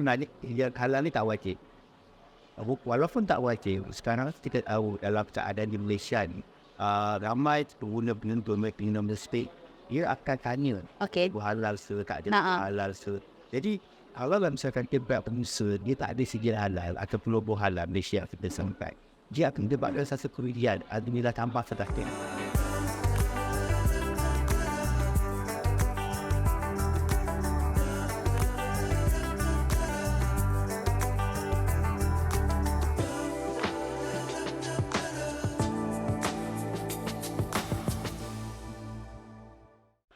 sebenarnya yang halal ni tak wajib. Walaupun tak wajib, sekarang kita tahu dalam keadaan di Malaysia ni, ramai pengguna steak, dia akan tanya, halal se, tak ada halal se. Jadi, kalau misalkan kita buat pengusaha, dia tak ada sijil halal ataupun logo halal Malaysia kita sampai, dia akan dapatkan satu kerugian, bila tambah sedikit.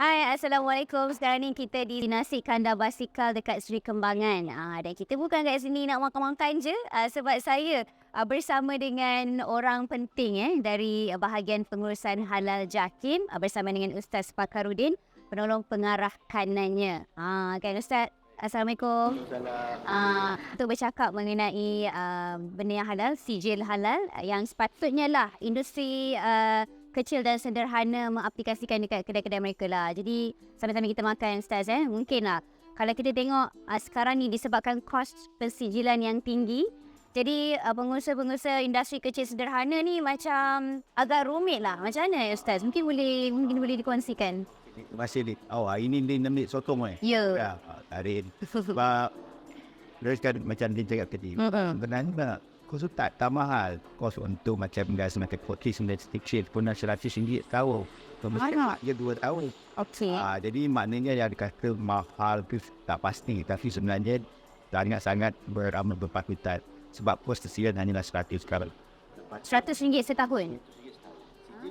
Hai, Assalamualaikum. Sekarang ni kita di Nasi Kandar Basikal dekat Seri Kembangan. Dan kita bukan kat sini nak makan-makan je. Sebab saya bersama dengan orang penting dari bahagian pengurusan halal JAKIM bersama dengan Ustaz Fakhruddin, penolong pengarah kanannya. Kan Ustaz? Assalamualaikum. Untuk bercakap mengenai benda yang halal, sijil halal yang sepatutnya lah industri kecil dan sederhana mengaplikasikan dekat kedai-kedai mereka lah. Jadi sama-sama kita makan Ustaz mungkin lah kalau kita tengok sekarang ni disebabkan kos pensijilan yang tinggi, jadi pengusaha-pengusaha industri kecil sederhana ni macam agak rumit lah. Macam mana Ustaz? Mungkin boleh dikongsikan. Masih ni. Ini dia nampak sotong Ya. Tarik. Sebab teruskan macam dia cakap tadi. Sebenarnya kos tak mahal. Kos untuk macam gas macam kotis dan stick shift pun RM100 tahu. Mesti dia 2 tahun. Okey. Jadi maknanya yang dikata mahal tu tak pasti. Tapi sebenarnya sangat-sangat beramal berpatutan. Sebab kos tersiran hanyalah RM100 sekarang. RM100 setahun?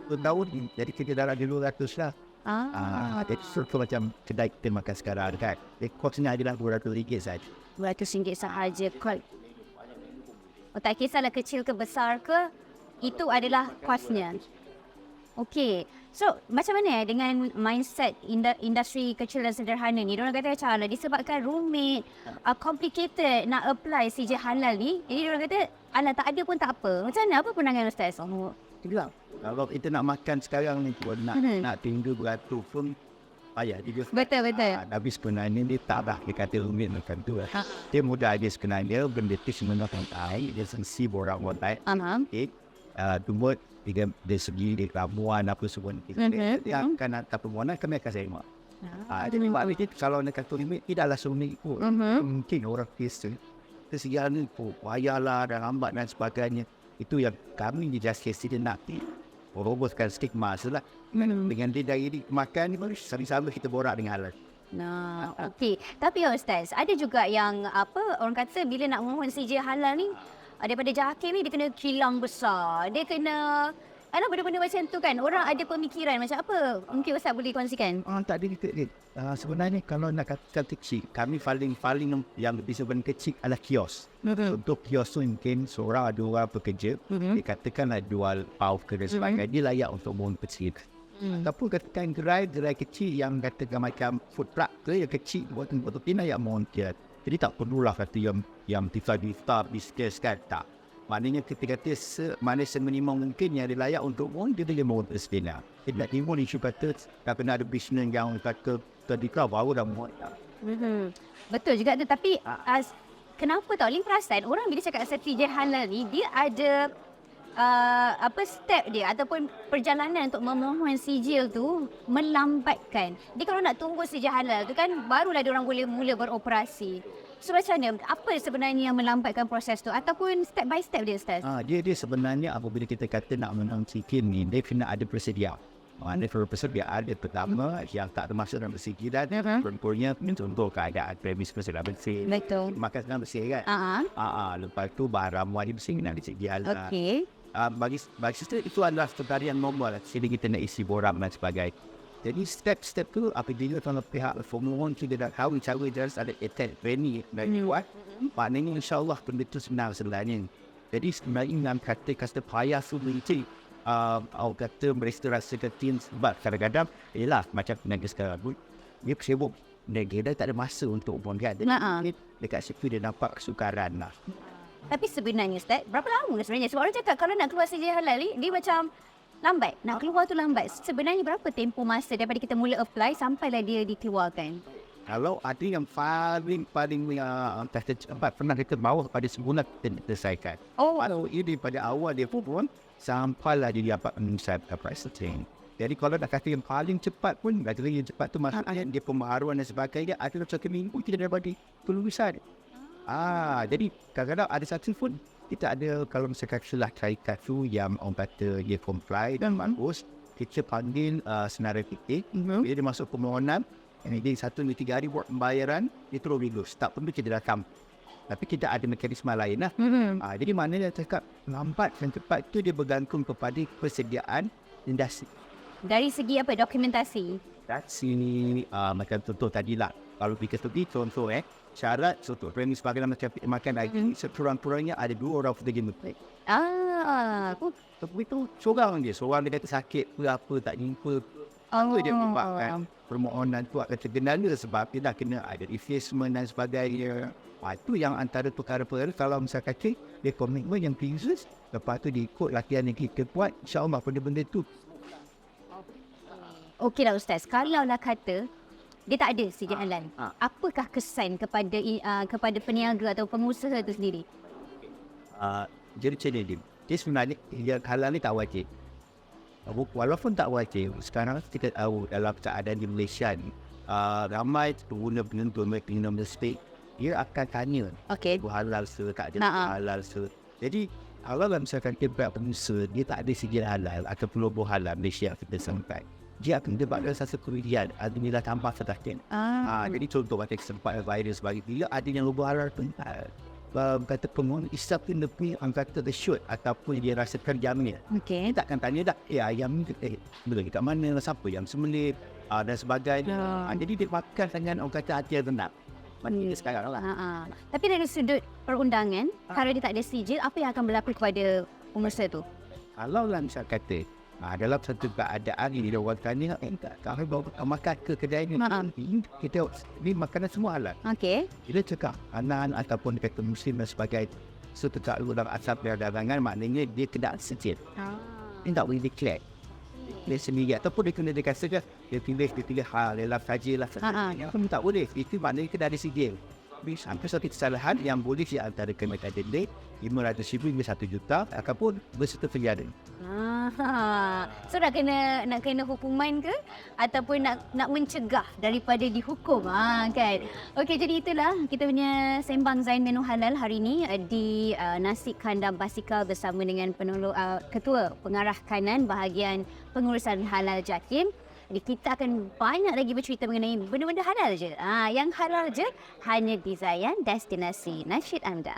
2 tahun. Jadi kita dalam RM200 lah. Jadi so macam kedai kita makan sekarang kan. Kosnya adalah RM200 saja. RM200 sahaja. Tak kisahlah kecil ke besar ke, itu adalah kosnya. Okey. So, macam mana dengan mindset industri kecil dan sederhana ni? Diorang kata macam disebabkan rumit, complicated nak apply sijil halal ni. Jadi diorang kata, tak ada pun tak apa. Macam mana? Apa pandangan Ustaz? Kalau kita nak makan sekarang ni pun nak tinggal beratur pun payah juga. Betul. Tapi sebenarnya dia tak lah dia kata rumit macam tu lah. Dia mudah dia sebenarnya benda tu sebenarnya baik. Dia sengsi borang baik. Tumbuh dia segi dia ramuan apa semua. Dia akan hantar permohonan kami akan semak. Jadi maknanya kalau nak kata rumit tidaklah serumit pun. Mungkin orang kisah kesediaan ni payahlah dan lambat dan sebagainya. Itu yang kami di Justice dia nak meroboskan stigma setelah dengan dia dari makan ni sama-sama kita borak dengan halal. Okey. Tapi Ustaz, ada juga yang orang kata bila nak mohon sijil halal ni daripada JAKIM ni dia kena kilang besar. Dia kena benda-benda macam tu kan. Orang ada pemikiran macam apa? Mungkin Ustaz boleh kongsikan. Tak ada ni. Sebenarnya kalau nak katakan kecil, kami paling yang lebih sebenarnya kecil adalah kios. Untuk kios tu mungkin seorang ada orang bekerja, dia katakanlah jual pauf ke dan sebagainya, dia layak untuk mohon kecil. Ataupun katakan gerai kecil yang katakan macam food truck ke yang kecil, betul-betul tidak yang mohon kecil. Jadi tak perlulah kata yang tiftar bisnes kan, tak. Maknanya kita kata mana seminimum mungkin yang dia layak untuk mohon, dia boleh mohon kecil. Dia nak mohon isu kata tak kena ada bisnes yang kata terdiklar baru dah mohon. Betul juga tu. Tapi kenapa tak boleh perasan orang bila cakap sijil halal ni dia ada step dia ataupun perjalanan untuk memohon sijil tu melambatkan. Dia kalau nak tunggu sijil halal tu kan barulah dia orang boleh mula beroperasi. So macam mana? Apa sebenarnya yang melambatkan proses tu ataupun step by step dia Ustaz? Dia sebenarnya apabila kita kata nak menang sikit ni, dia kena ada persediaan. Ada persediaan dia pertama yang tak termasuk dalam persediaan. Contohnya contoh keadaan premis persediaan bersih. Betul. Makan senang bersih kan? Lepas tu bahan ramuan dia bersih nak disediakan. Okey. Bagi kita itu adalah sebenarnya normal. Jadi kita nak isi boram dan sebagainya. Jadi step-step tu apabila kalau pihak pemohon sudah dah tahu cara dia ada attend training dan buat, maknanya insyaAllah benda tu senang sebenarnya. Jadi sebenarnya dalam kata payah tu mesti awak kata mereka rasa ketin sebab kadang-kadang macam tenaga sekarang dia sibuk dia tak ada masa untuk pun kan. Dekat situ dia nampak kesukaran lah. Tapi sebenarnya Ustaz, berapa lama sebenarnya? Sebab orang cakap kalau nak keluar sijil halal ni dia macam lambat. Nak keluar tu lambat. Sebenarnya berapa tempoh masa daripada kita mula apply sampailah dia dikeluarkan? Kalau ada yang paling kata cepat pernah kita bawa pada sebulan kita selesaikan. Kalau ini pada awal dia pun sampailah dia dapat menyelesaikan pricing. Jadi kalau nak kata yang paling cepat pun, kata yang cepat tu maksudnya dia pembaharuan dan sebagainya ada macam minggu kita dah bagi pelurusan. Jadi kadang-kadang ada satu pun kita ada, kalau misalkan salah syarikat tu yang orang kata dia comply dan bagus, kita panggil senarai fikir. Bila dia masuk permohonan, dia 1 hingga 3 hari buat pembayaran, dia terus lulus. Tak perlu kita rakam. Tapi kita ada mekanisme lain lah. Jadi maknanya cakap lambat dan cepat tu dia bergantung kepada persediaan industri. Dari segi apa, dokumentasi? Sini macam contoh tadi lah. Kalau kita pergi contoh syarat contoh premis bagaimana macam makan lagi sekurang-kurangnya ada 2 orang pekerja menteri. Tapi itu seorang dia kata sakit apa tak jumpa. Itu dia menyebabkan permohonan tu akan tergendala sebab dia dah kena ada investment dan sebagainya. Itu yang antara perkara-perkara kalau misalkan dia komitmen yang khusus, lepas tu dia ikut latihan yang kita buat, insyaAllah benda-benda tu. Okeylah Ustaz, kalau lah kata dia tak ada sijil halal, apakah kesan kepada peniaga atau pengusaha itu sendiri? Jadi macam ni, dia sebenarnya yang halal ni tak wajib. Walaupun tak wajib, sekarang kita tahu dalam keadaan di Malaysia ni, ramai pengguna mestik, dia akan tanya halal se, tak ada halal se. Jadi kalau misalkan kita pengusaha dia tak ada sijil halal atau logo halal Malaysia kita sampai, dia akan dapatkan satu kerugian nilai tambah sedikit. Jadi contoh macam kesempatan virus bagi bila ada yang logo halal pun kata pengguna isap tu lebih orang kata the shoot ataupun dia rasakan jamnya. Dia takkan tanya dah ayam ni boleh kat mana, siapa yang sembelih dan sebagainya. Jadi dia makan dengan orang kata hati yang tenang. Macam kita sekarang lah. Tapi dari sudut perundangan, kalau dia tak ada sijil, apa yang akan berlaku kepada pengusaha tu? Kalau lah misal kata dalam satu keadaan ini dia orang tanya kami bawa makan ke kedai ni, kita ni makanan semua halal. Bila cakap anak ataupun kata muslim dan sebagainya, so tetap dalam asal perdagangan, maknanya dia kena sijil. Dia tak boleh declare sendiri ataupun dia kena dikasihkan dia pilih dalam sajalah. Pun tak boleh, itu maknanya kena ada sijil. Sampai satu kesalahan yang boleh di antara kena denda RM500,000 hingga RM1,000,000 ataupun berserta penjara. So nak kena hukuman ke ataupun nak mencegah daripada dihukum kan. Okey, jadi itulah kita punya sembang Zain Menu Halal hari ini di Nasi Kandar Basikal bersama dengan Ketua Pengarah Kanan bahagian pengurusan halal JAKIM. Jadi kita akan banyak lagi bercerita mengenai benda-benda halal je. Yang halal je hanya di Zayan, destinasi nasyid anda.